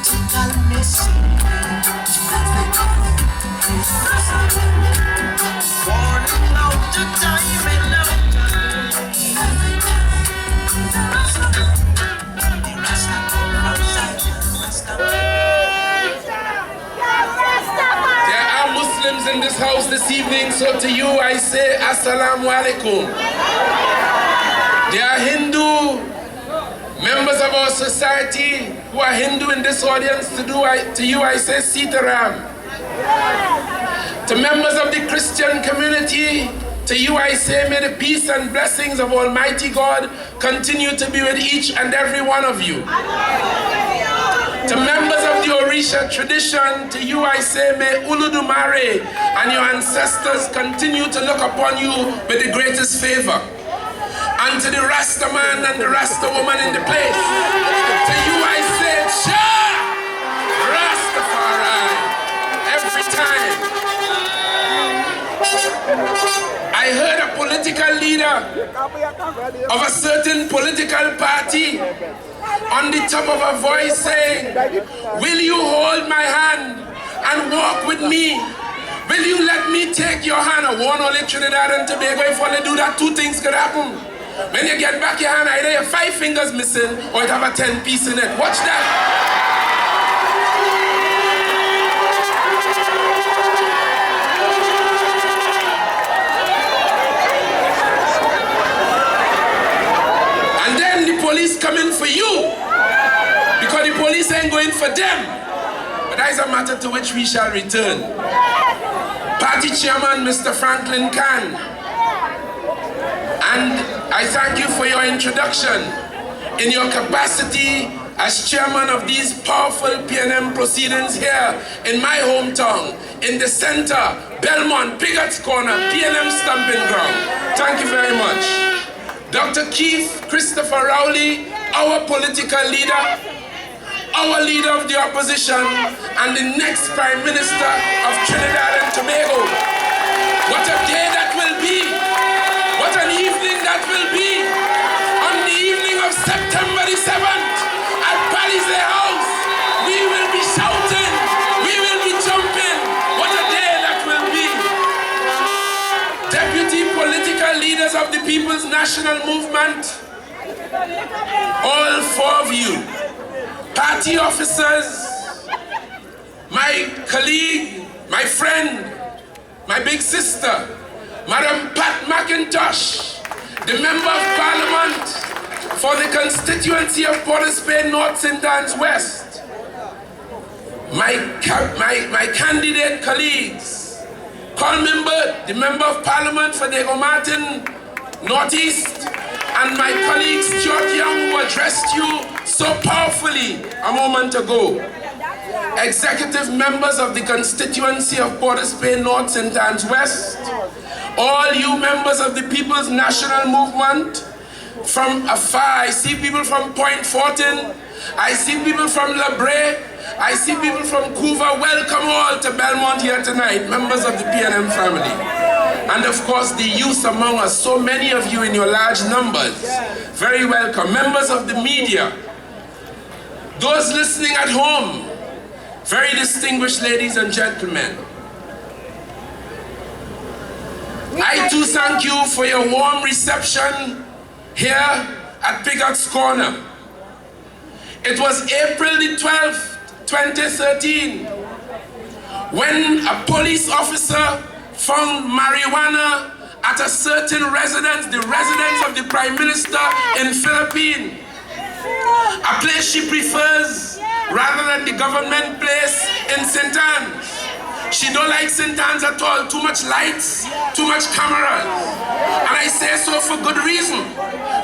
In this house this evening, so to you I say Assalamu alaikum. There are Hindu members of our society who are Hindu in this audience. To you I say Sitaram. To members of the Christian community, to you I say may the peace and blessings of Almighty God continue to be with each and every one of you. To members of the Orisha tradition, to you I say, may Uludumare and your ancestors continue to look upon you with the greatest favor. And to the Rasta man and the Rasta woman in the place, to you I say, Jah Rastafari, every time. I heard a political leader of a certain political party on the top of a voice saying, will you hold my hand and walk with me? Will you let me take your hand? I warn only Trinidad and Tobago, if only do that, two things could happen. When you get back your hand, either your 5 fingers missing or it have a 10 piece in it. Watch that. Police coming for you because the police ain't going for them. But that is a matter to which we shall return. Party Chairman Mr. Franklin Khan, and I thank you for your introduction in your capacity as chairman of these powerful PNM proceedings here in my hometown, in the center, Belmont, Piggott's Corner, PNM Stamping Ground. Thank you very much. Dr. Keith Christopher Rowley, our political leader, our leader of the opposition, and the next Prime Minister of Trinidad and Tobago. What a day that will be! What an evening that will be! On the evening of September the 7th, at Palisade House, we will be shouting, we will be jumping. What a day that will be! Deputy political leaders of the People's National Movement, all 4 of you, party officers, my colleague, my friend, my big sister, Madam Pat McIntosh, the Member of Parliament for the constituency of Port of Spain North, St. Anne's West, my candidate colleagues, Colman Burt, the Member of Parliament for Diego Martin Northeast, and my colleague Stuart Young, who addressed you so powerfully a moment ago. Executive members of the constituency of Port of Spain North, St. Anne's West, all you members of the People's National Movement, from afar, I see people from Point Fortin, I see people from La Brea, I see people from Couva. Welcome all to Belmont here tonight, members of the PNM family. And of course, the youth among us, so many of you in your large numbers. Very welcome. Members of the media, those listening at home, very distinguished ladies and gentlemen. I too thank you for your warm reception here at Piggott's Corner. It was April the 12th, 2013, when a police officer found marijuana at a certain residence, the residence of the Prime Minister in Philippines, a place she prefers rather than the government place in St. Anne's. She don't like St. Anne's at all. Too much lights, too much cameras. And I say so for good reason.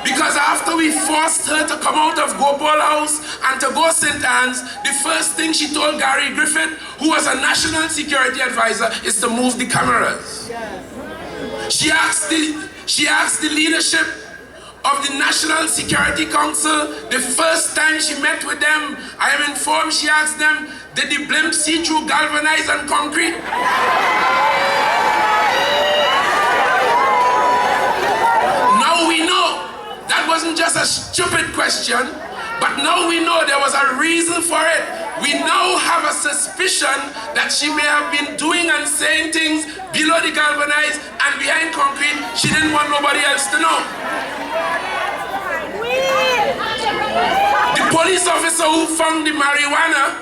Because after we forced her to come out of Gopal House and to go St. Anne's, the first thing she told Gary Griffith, who was a national security advisor, is to move the cameras. She asked the leadership of the National Security Council, the first time she met with them, I am informed she asked them, did the blimp see through galvanized and concrete? Now we know that wasn't just a stupid question, but now we know there was a reason for it. We now have a suspicion that she may have been doing and saying things below the galvanized and behind concrete. She didn't want nobody else to know. The police officer who found the marijuana,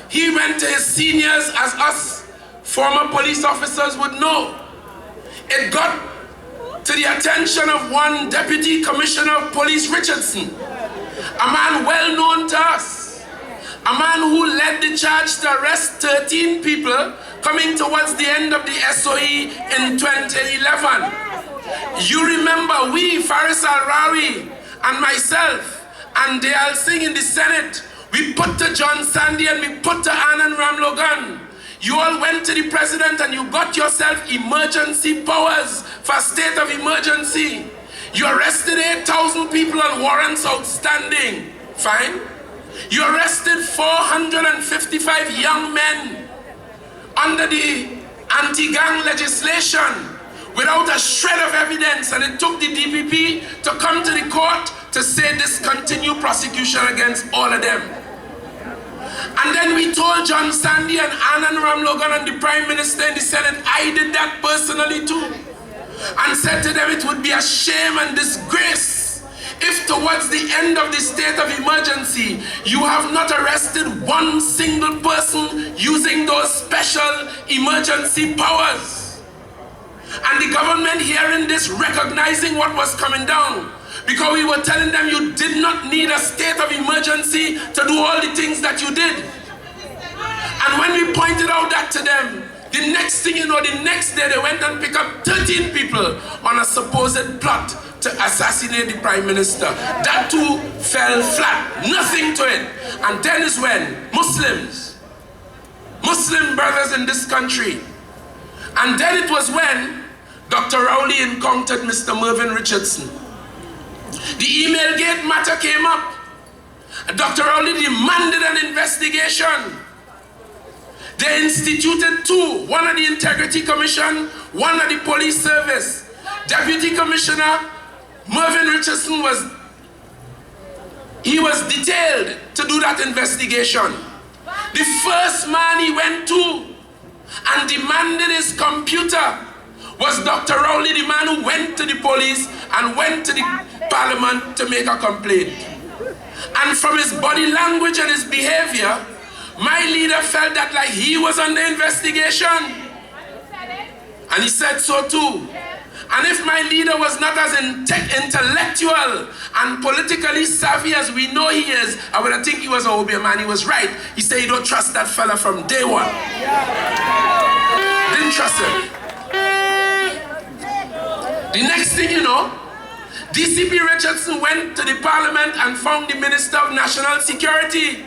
he went to his seniors, as us former police officers would know. It got to the attention of one Deputy Commissioner of Police, Richardson, a man well known to us, a man who led the charge to arrest 13 people coming towards the end of the SOE in 2011. You remember we, Faris Al-Rawi and myself and Dayal Singh in the Senate, we put to John Sandy and we put to Anand Ramlogan. You all went to the president and you got yourself emergency powers for a state of emergency. You arrested 8,000 people on warrants outstanding. Fine. You arrested 455 young men under the anti-gang legislation without a shred of evidence, and it took the DPP to come to the court to say discontinue prosecution against all of them. And then we told John Sandy and Anand Ramlogan and the Prime Minister in the Senate, I did that personally too, and said to them it would be a shame and disgrace if towards the end of the state of emergency you have not arrested one single person using those special emergency powers. And the government hearing this, recognizing what was coming down, because we were telling them you did not need a state of emergency to do all the things that you did. And when we pointed out that to them, the next thing you know, the next day they went and picked up 13 people on a supposed plot to assassinate the Prime Minister. That too fell flat, nothing to it. And then is when Muslim brothers in this country, and then it was when Dr. Rowley encountered Mr. Mervyn Richardson. The email gate matter came up. Dr. Rowley demanded an investigation. They instituted two, one of the Integrity Commission, one of the Police Service. Deputy Commissioner Mervyn Richardson was detailed to do that investigation. The first man he went to and demanded his computer was Dr. Rowley, the man who went to the police and went to the parliament to make a complaint. And from his body language and his behavior, my leader felt that like he was under investigation. And he said so too. And if my leader was not as intellectual and politically savvy as we know he is, I would have think he was a Obeah man. He was right. He said you don't trust that fella from day one. Didn't trust him. The next thing you know, DCP Richardson went to the parliament and found the Minister of National Security.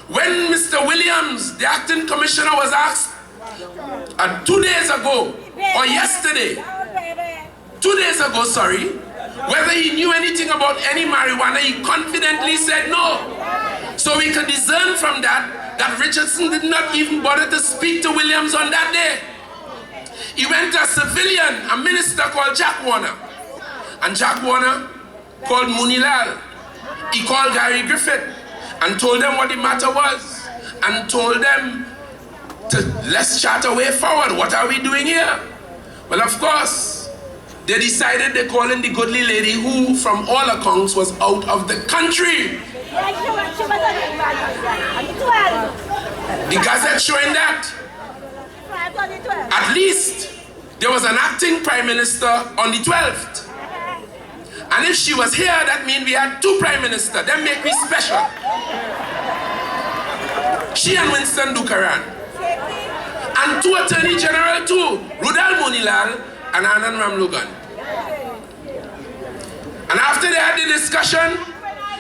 When Mr. Williams, the acting commissioner, was asked 2 days ago, or yesterday, 2 days ago, sorry, whether he knew anything about any marijuana, he confidently said no. So we can discern from that Richardson did not even bother to speak to Williams on that day. He went to a civilian, a minister called Jack Warner. And Jack Warner called Munilal. He called Gary Griffith and told them what the matter was. And told them to let's chart a way forward. What are we doing here? Well, of course, they decided they called in the goodly lady who, from all accounts, was out of the country. The Gazette showing that. At least there was an acting Prime Minister on the 12th. And if she was here, that means we had two Prime Ministers. That make me special. She and Winston Dukaran. And two Attorney General too, Rudal Monilal and Anand Ramlogan. And after they had the discussion,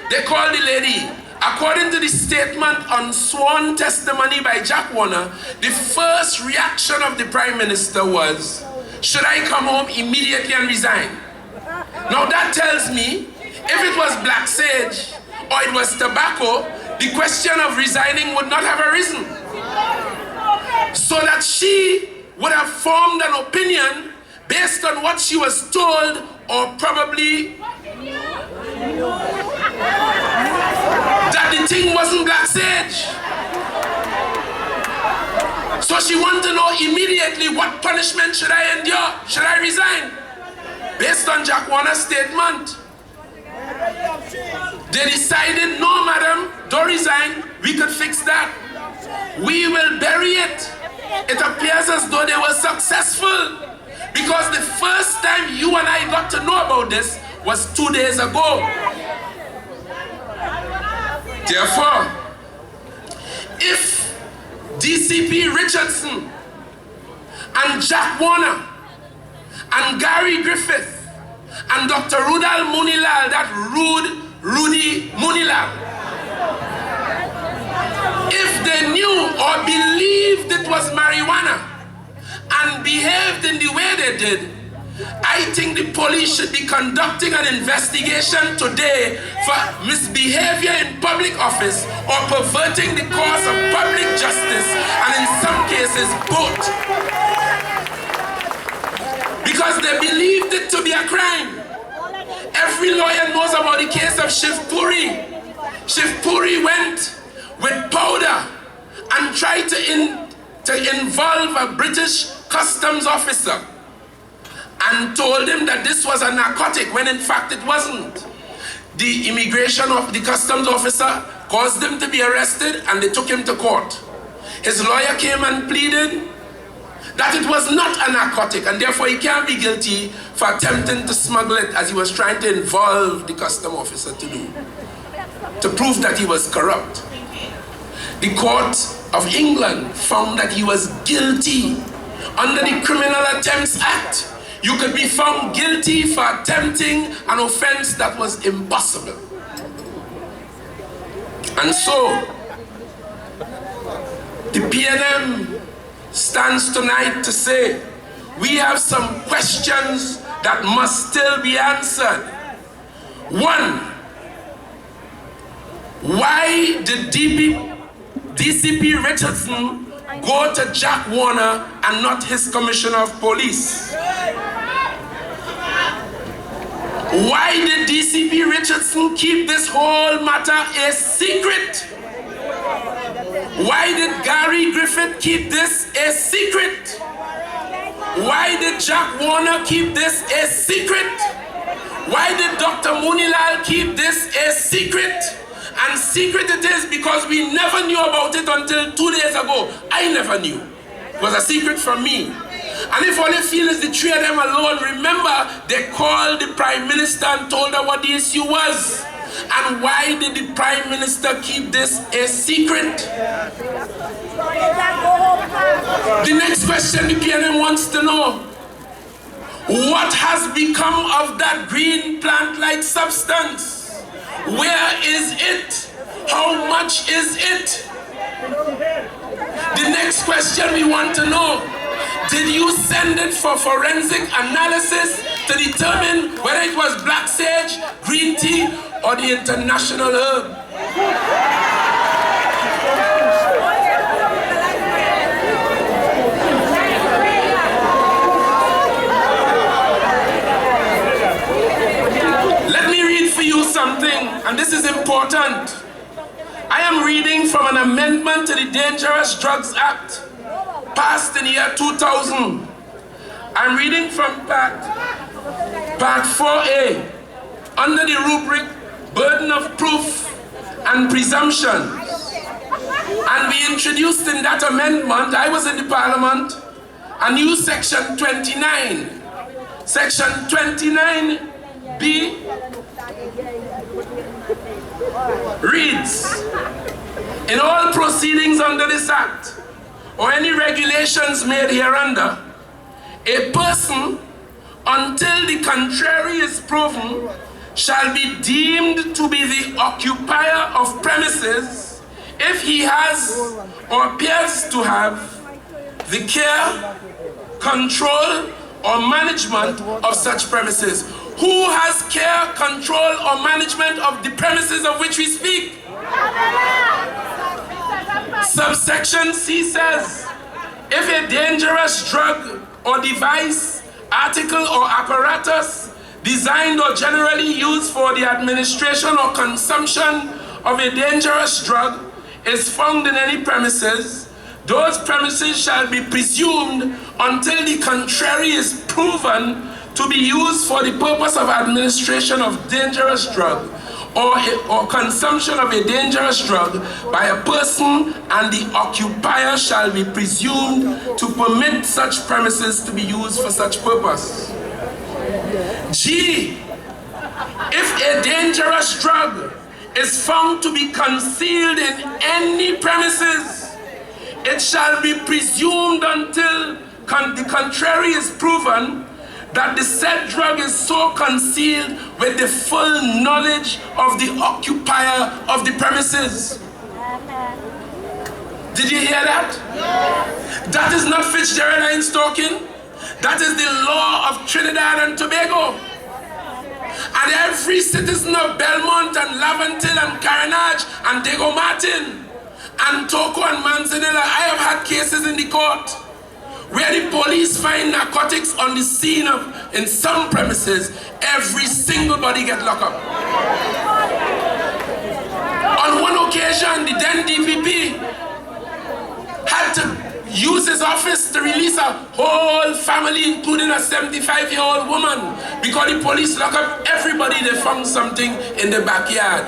they called the lady. According to the statement on sworn testimony by Jack Warner, the first reaction of the Prime Minister was, should I come home immediately and resign? Now that tells me, if it was black sage or it was tobacco, the question of resigning would not have arisen. So that she would have formed an opinion based on what she was told, or probably that the thing wasn't black sage. So she wanted to know immediately, what punishment should I endure? Should I resign? Based on Jack Warner's statement, they decided, no madam, don't resign, we could fix that. We will bury it. It appears as though they were successful, because the first time you and I got to know about this was 2 days ago. Therefore, if DCP Richardson and Jack Warner and Gary Griffith and Dr. Rudal Munilal, that Rudy Munilal, if they knew or believed it was marijuana and behaved in the way they did, I think the police should be conducting an investigation today for misbehavior in public office or perverting the cause of public justice, and in some cases both. Because they believed it to be a crime. Every lawyer knows about the case of Shiv Puri. Shiv Puri went with powder and tried to involve a British customs officer and told him that this was a narcotic when in fact it wasn't. The immigration of the customs officer caused him to be arrested and they took him to court. His lawyer came and pleaded that it was not a narcotic and therefore he can't be guilty for attempting to smuggle it, as he was trying to involve the custom officer to do, to prove that he was corrupt. The court of England found that he was guilty under the Criminal Attempts Act. You could be found guilty for attempting an offense that was impossible. And so, the PNM stands tonight to say, we have some questions that must still be answered. One, why did DCP Richardson go to Jack Warner and not his Commissioner of Police? Why did DCP Richardson keep this whole matter a secret? Why did Gary Griffith keep this a secret? Why did Jack Warner keep this a secret? Why did Dr. Munilal keep this a secret? And secret it is because we never knew about it until 2 days ago. I never knew. It was a secret from me. And if all you feel is the three of them alone, remember they called the Prime Minister and told her what the issue was. And why did the Prime Minister keep this a secret? The next question the PNM wants to know: what has become of that green plant-like substance? Where is it? How much is it? The next question we want to know: did you send it for forensic analysis to determine whether it was black sage, green tea, or the international herb? Let me read for you something, and this is important. I am reading from an amendment to the Dangerous Drugs Act, passed in the year 2000. I'm reading from Part 4A, under the rubric Burden of Proof and Presumptions. And we introduced in that amendment, I was in the Parliament, a new section 29. Section 29B reads, in all proceedings under this Act, or any regulations made hereunder, a person, until the contrary is proven, shall be deemed to be the occupier of premises if he has or appears to have the care, control, or management of such premises. Who has care, control, or management of the premises of which we speak? Subsection C says, if a dangerous drug or device, article or apparatus designed or generally used for the administration or consumption of a dangerous drug is found in any premises, those premises shall be presumed until the contrary is proven to be used for the purpose of administration of dangerous drug or consumption of a dangerous drug by a person, and the occupier shall be presumed to permit such premises to be used for such purpose. G, if a dangerous drug is found to be concealed in any premises, it shall be presumed until the contrary is proven that the said drug is so concealed with the full knowledge of the occupier of the premises. Did you hear that? Yes. That is not Fitzgerald Hinds talking. That is the law of Trinidad and Tobago. And every citizen of Belmont and Laventille and Carenage and Diego Martin and Toko and Manzanilla, I have had cases in the court where the police find narcotics on the scene in some premises. Every single body get locked up. On one occasion, the then DPP had to use his office to release a whole family, including a 75-year-old woman, because the police lock up everybody. They found something in the backyard.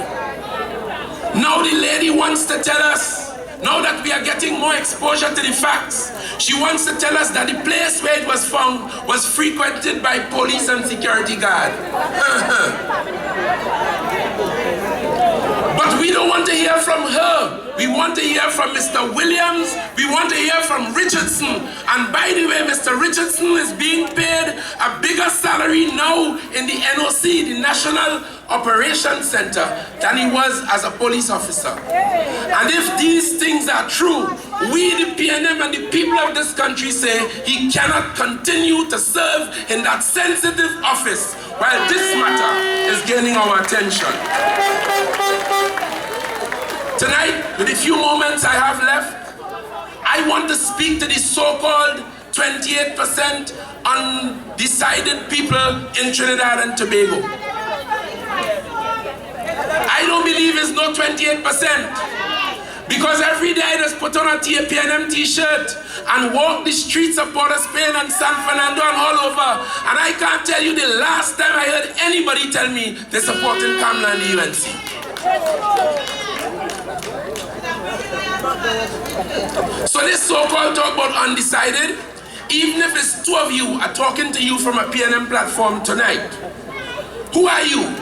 Now the lady wants to tell us, now that we are getting more exposure to the facts, she wants to tell us that the place where it was found was frequented by police and security guard. But we don't want to hear from her. We want to hear from Mr. Williams. We want to hear from Richardson. And by the way, Mr. Richardson is being paid a bigger salary now in the NOC, the National Operations Center, than he was as a police officer. And if these things are true, we, the PNM and the people of this country, say he cannot continue to serve in that sensitive office while this matter is gaining our attention. Tonight, with the few moments I have left, I want to speak to the so-called 28% undecided people in Trinidad and Tobago. I don't believe it's no 28%, because every day I just put on a PNM t-shirt and walk the streets of Port of Spain and San Fernando and all over, and I can't tell you the last time I heard anybody tell me they're supporting Kamla and the UNC. So this so-called talk about undecided, even if it's two of you are talking to you from a PNM platform tonight, who are you?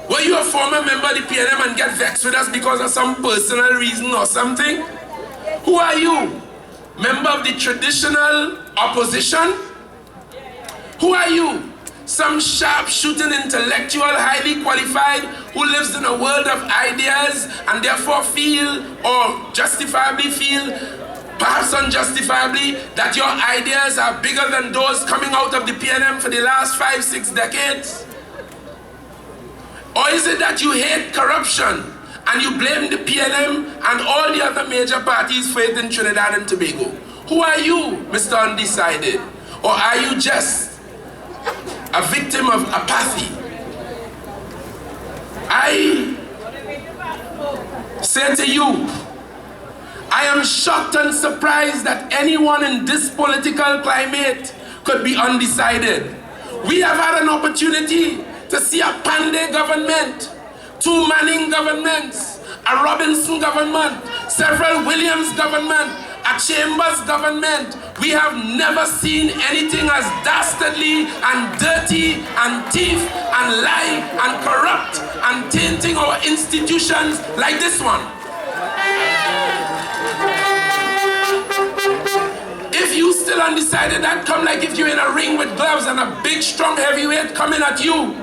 Were you a former member of the PNM and get vexed with us because of some personal reason or something? Who are you? Member of the traditional opposition? Who are you? Some sharp-shooting intellectual, highly qualified, who lives in a world of ideas and therefore feel, or justifiably feel, perhaps unjustifiably, that your ideas are bigger than those coming out of the PNM for the last 5-6 decades? Or is it that you hate corruption and you blame the PNM and all the other major parties for it in Trinidad and Tobago? Who are you, Mr. Undecided? Or are you just a victim of apathy? I say to you, I am shocked and surprised that anyone in this political climate could be undecided. We have had an opportunity to see a Pandey government, 2 Manning governments, a Robinson government, several Williams government, a Chambers government. We have never seen anything as dastardly and dirty and thief and lie and corrupt and tainting our institutions like this one. If you still undecided, that come like if you're in a ring with gloves and a big strong heavyweight coming at you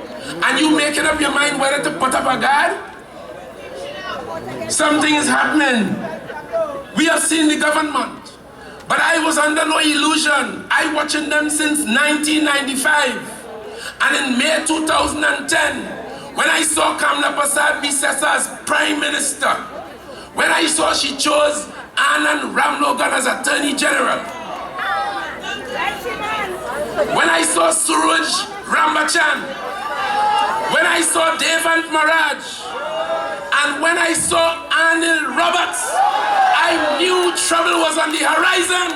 and you making up your mind whether to put up a guard. Something is happening. We have seen the government, but I was under no illusion. I watching them since 1995, and in May 2010, when I saw Kamla Persad-Bissessar as Prime Minister, when I saw she chose Anand Ramlogan as Attorney General, when I saw Suraj Rambachan, when I saw Devant Maraj, and when I saw Anil Roberts, I I knew trouble was on the horizon.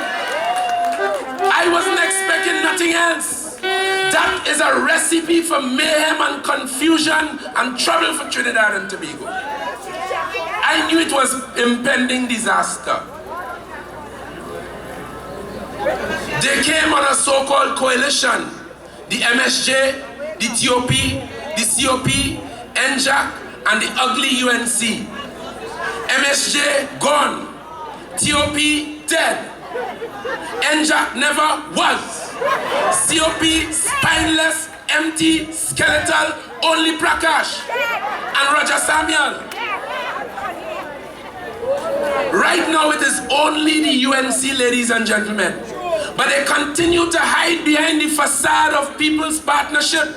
I wasn't expecting nothing else. That is a recipe for mayhem and confusion and trouble for Trinidad and Tobago. I knew it was impending disaster. They came on a so-called coalition. The MSJ, the TOP, the COP, NJAC, and the ugly UNC. MSJ gone. TOP dead. NJAC never was. COP spineless, empty, skeletal, only Prakash and Roger Samuel. Right now it is only the UNC, ladies and gentlemen. But they continue to hide behind the facade of People's Partnership.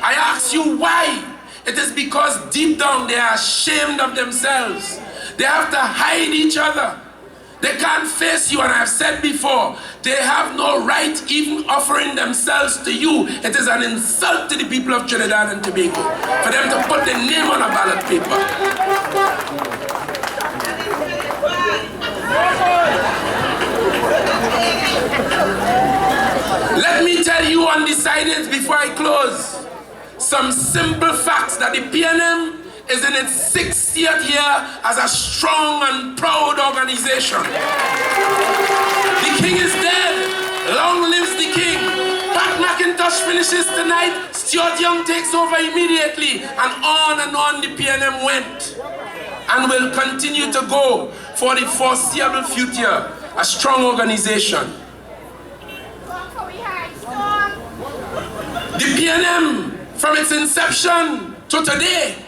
I ask you why? It is because deep down they are ashamed of themselves. They have to hide each other. They can't face you, and I've said before, they have no right even offering themselves to you. It is an insult to the people of Trinidad and Tobago for them to put their name on a ballot paper. Let me tell you undecided before I close some simple facts that the PNM is in its 60th year as a strong and proud organization. The king is dead. Long lives the king. Pat McIntosh finishes tonight. Stuart Young takes over immediately. And on the PNM went. And will continue to go for the foreseeable future. A strong organization. The PNM, from its inception to today,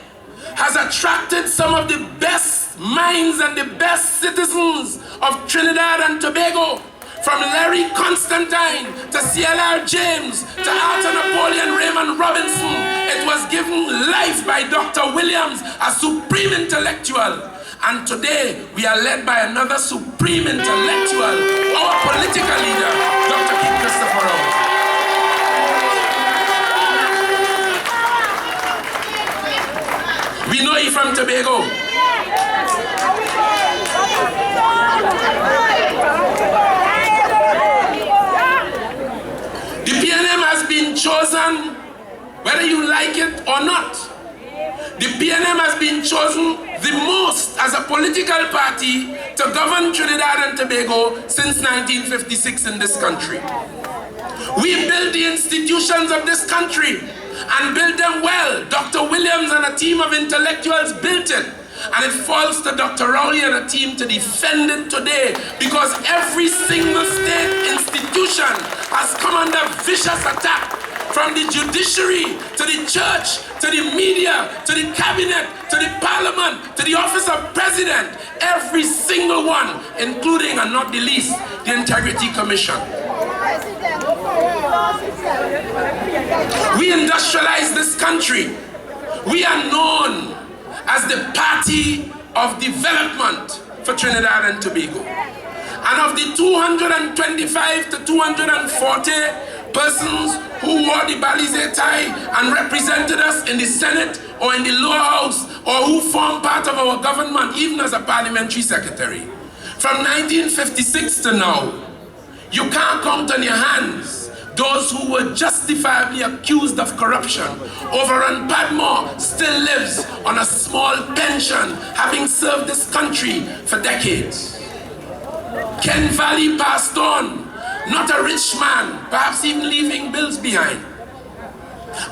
has attracted some of the best minds and the best citizens of Trinidad and Tobago, from Larry Constantine to CLR James to Arthur Napoleon Raymond Robinson. It was given life by Dr. Williams, a supreme intellectual. And today we are led by another supreme intellectual, our political leader, Dr. King Christopher Rose. We know you from Tobago. The PNM has been chosen, whether you like it or not. The PNM has been chosen the most as a political party to govern Trinidad and Tobago since 1956 in this country. We built the institutions of this country and built them well. Dr. Williams and a team of intellectuals built it. And it falls to Dr. Rowley and a team to defend it today, because every single state institution has come under vicious attack, from the judiciary to the church to the media to the cabinet to the parliament to the office of president. Every single one, including and not the least, the Integrity Commission. We industrialize this country. We are known as the party of development for Trinidad and Tobago. And of the 225 to 240 persons who wore the Balize tie and represented us in the Senate or in the lower house, or who formed part of our government, even as a parliamentary secretary, from 1956 to now, you can't count on your hands those who were justifiably accused of corruption. Overrun Padmore still lives on a small pension, having served this country for decades. Ken Valley passed on, not a rich man, perhaps even leaving bills behind.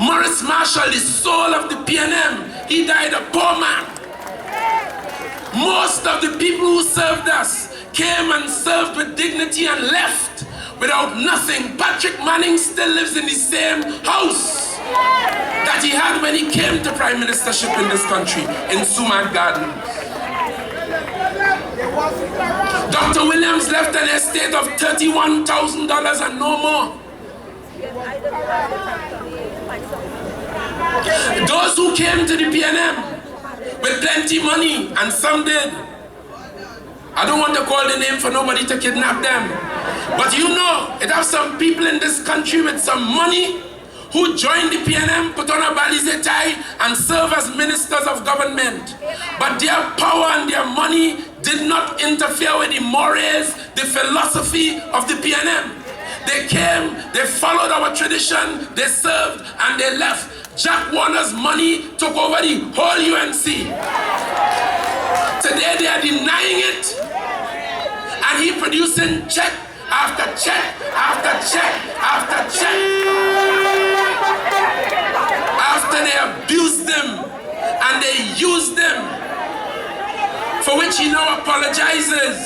Maurice Marshall, the soul of the PNM, he died a poor man. Most of the people who served us came and served with dignity and left without nothing. Patrick Manning still lives in the same house that he had when he came to prime ministership in this country, in Sumad Gardens. Dr. Williams left an estate of $31,000 and no more. Those who came to the PNM with plenty money, and some did. I don't want to call the name for nobody to kidnap them. But you know, it has some people in this country with some money who joined the PNM, put on a balize tie, and serve as ministers of government. But their power and their money did not interfere with the morals, the philosophy of the PNM. They came, they followed our tradition, they served, and they left. Jack Warner's money took over the whole UNC. Today they are denying it, and he producing check after check after check after check. After they abused them and they used them, for which he now apologizes.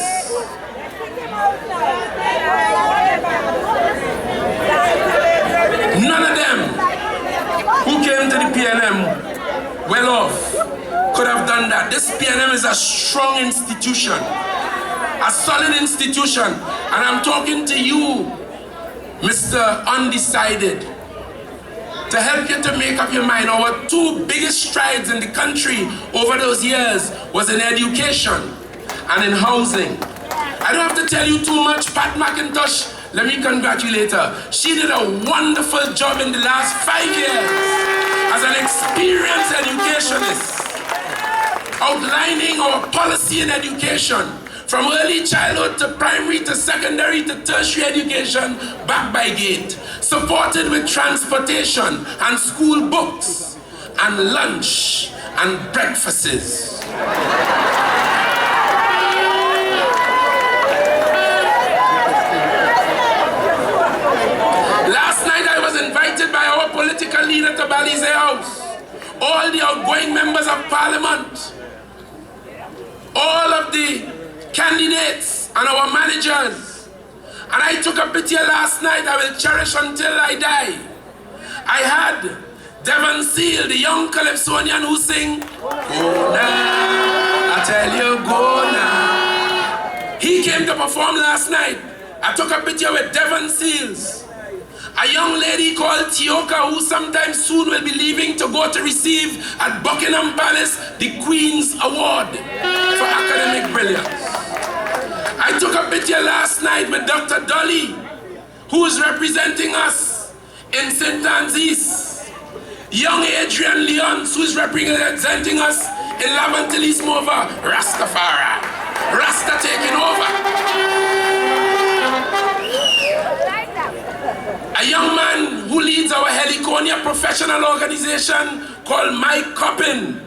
None of them who came to the PNM well off could have done that. This PNM is a strong institution, a solid institution. And I'm talking to you, Mr. Undecided, to help you to make up your mind. Our two biggest strides in the country over those years was in education and in housing. I don't have to tell you too much. Pat McIntosh, let me congratulate her. She did a wonderful job in the last 5 years as an experienced educationist, outlining our policy in education, from early childhood to primary to secondary to tertiary education, backed by GATE, supported with transportation and school books and lunch and breakfasts. Last night I was invited by our political leader to Balize House, all the outgoing members of parliament, all of the candidates and our managers. And I took a picture last night I will cherish until I die. I had Devon Seal, the young Calypsonian who sing, "Go now, I tell you, go now." He came to perform last night. I took a picture with Devon Seals. A young lady called Tioka, who sometime soon will be leaving to go to receive at Buckingham Palace the Queen's Award for academic brilliance. I took a picture last night with Dr. Dolly, who is representing us in St. Anne's East. Young Adrian Leons, who is representing us in Lavantilismova. Rastafari. Rasta taking over. A young man who leads our Heliconia professional organization called Mike Coppin.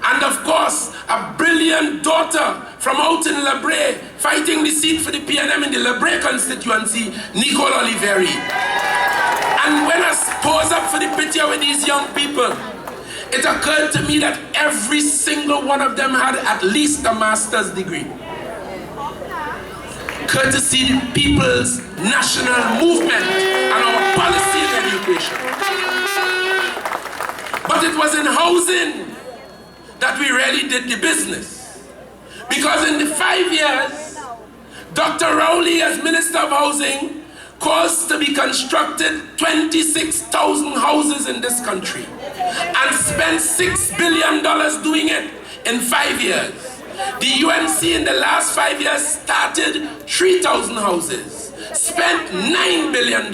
And of course, a brilliant daughter from out in Labre, fighting the seat for the PNM in the Labre constituency, Nicole Oliveri. And when I pose up for the picture with these young people, it occurred to me that every single one of them had at least a master's degree, courtesy the people's national movement and our policy in education. But it was in housing that we really did the business. Because in the 5 years, Dr. Rowley, as Minister of Housing, caused to be constructed 26,000 houses in this country and spent $6 billion doing it in 5 years. The UNC in the last 5 years started 3,000 houses, spent $9 billion.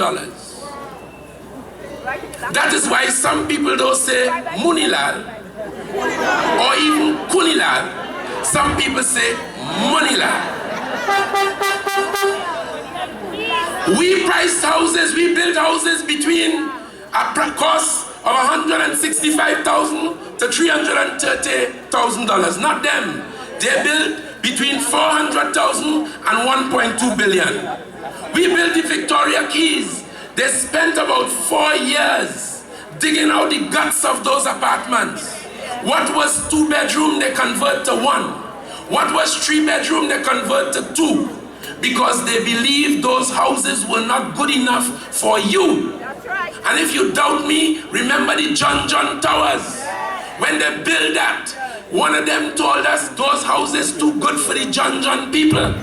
That is why some people don't say Munilal or even Kunilal. Some people say Monilal. We priced houses, we built houses between a cost of $165,000 to $330,000. Not them. They built between $400,000 and $1.2 billion. We built the Victoria Keys. They spent about 4 years digging out the guts of those apartments. What was 2-bedroom, they convert to 1. What was 3-bedroom, they convert to 2. Because they believed those houses were not good enough for you. That's right. And if you doubt me, remember the John Towers. When they built that, one of them told us those houses too good for the John people.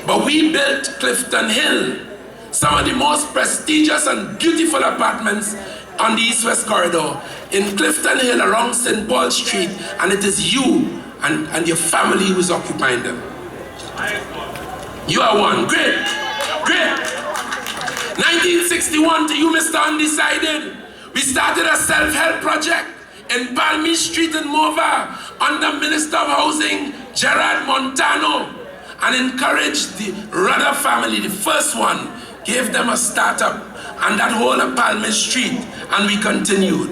But we built Clifton Hill, some of the most prestigious and beautiful apartments on the East-West Corridor, in Clifton Hill around St. Paul Street, and it is you and your family who is occupying them. You are one. Great. Great. 1961 to you, Mr. Undecided, we started a self-help project in Palmy Street in Mova under Minister of Housing Gerard Montano, and encouraged the Rudder family, the first one, gave them a startup and that whole of Palmy Street, and we continued.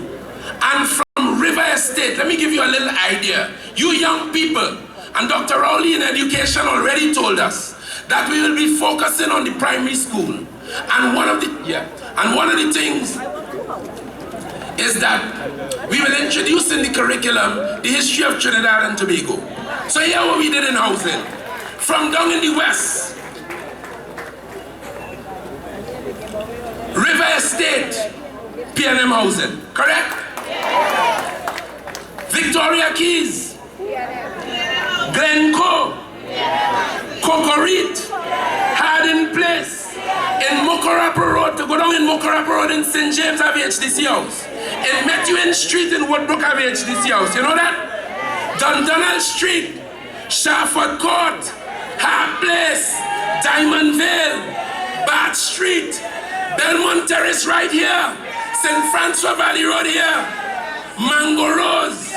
And from River Estate, let me give you a little idea. You young people, and Dr. Rowley in education already told us that we will be focusing on the primary school. And one of the things is that we will introduce in the curriculum the history of Trinidad and Tobago. So here what we did in housing. From down in the west, River Estate, P&M housing, correct? Victoria Keys, Glencoe, Cocorite, Hardin Place, in Mokorapa Road, to go down in Mokorapa Road in St. James have HDC house. In Methuen Street in Woodbrook have HDC house, you know that? Dundonald Street, Sharford Court, Hart Place, Diamond Vale, Bath Street, Belmont Terrace right here, St. Francois Valley Road here, Mango Rose,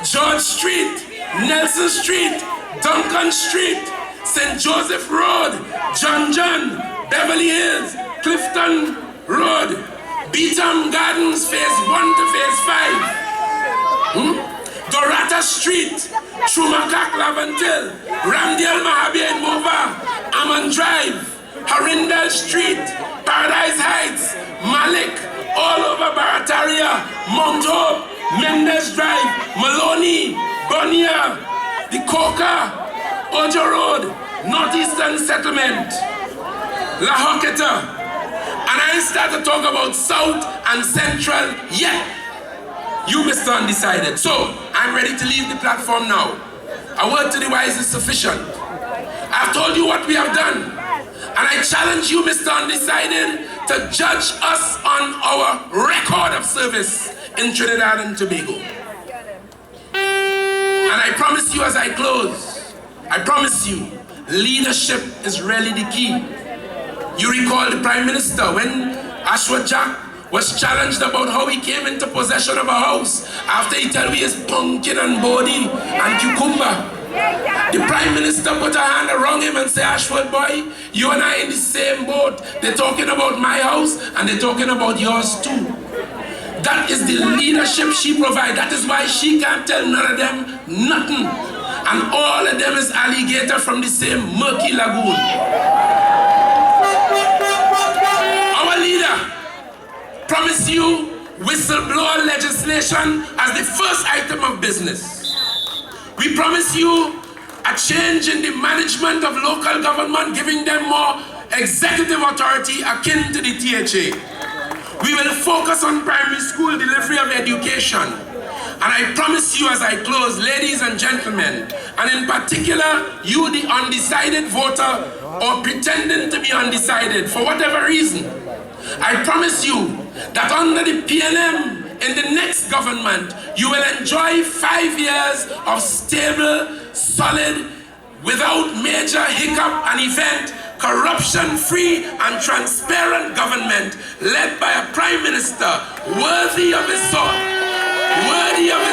George Street, Nelson Street, Duncan Street, St. Joseph Road, John, Beverly Hills, Clifton Road, Beetham Gardens, phase 1 to phase 5. Dorata Street, Trumakak Lavantil, Ramdale Mahabia in Mova, Ammon Drive, Harindal Street, Paradise Heights, Malik, all over Barataria, Mount Hope, Mendes Drive, Maloney, Bonia, the Coca, Ojo Road, Northeastern Settlement, La Hoqueta. And I start to talk about South and Central yet. You, Mr. Undecided. So, I'm ready to leave the platform now. A word to the wise is sufficient. I've told you what we have done. And I challenge you, Mr. Undecided, to judge us on our record of service in Trinidad and Tobago. And I promise you as I close, I promise you, leadership is really the key. You recall the Prime Minister when Ashwa Jack was challenged about how he came into possession of a house after he told me his pumpkin and body and cucumber. The Prime Minister put a hand around him and said, Ashford boy, you and I in the same boat. They're talking about my house and they're talking about yours too. That is the leadership she provides. That is why she can't tell none of them nothing. And all of them is alligator from the same murky lagoon. Our leader promise you whistleblower legislation as the first item of business. We promise you a change in the management of local government, giving them more executive authority akin to the THA. We will focus on primary school delivery of education. And I promise you as I close, ladies and gentlemen, and in particular, you the undecided voter or pretending to be undecided for whatever reason, I promise you that under the PNM in the next government, you will enjoy 5 years of stable, solid, without major hiccup and event, corruption-free and transparent government led by a Prime Minister worthy of his sort, worthy of his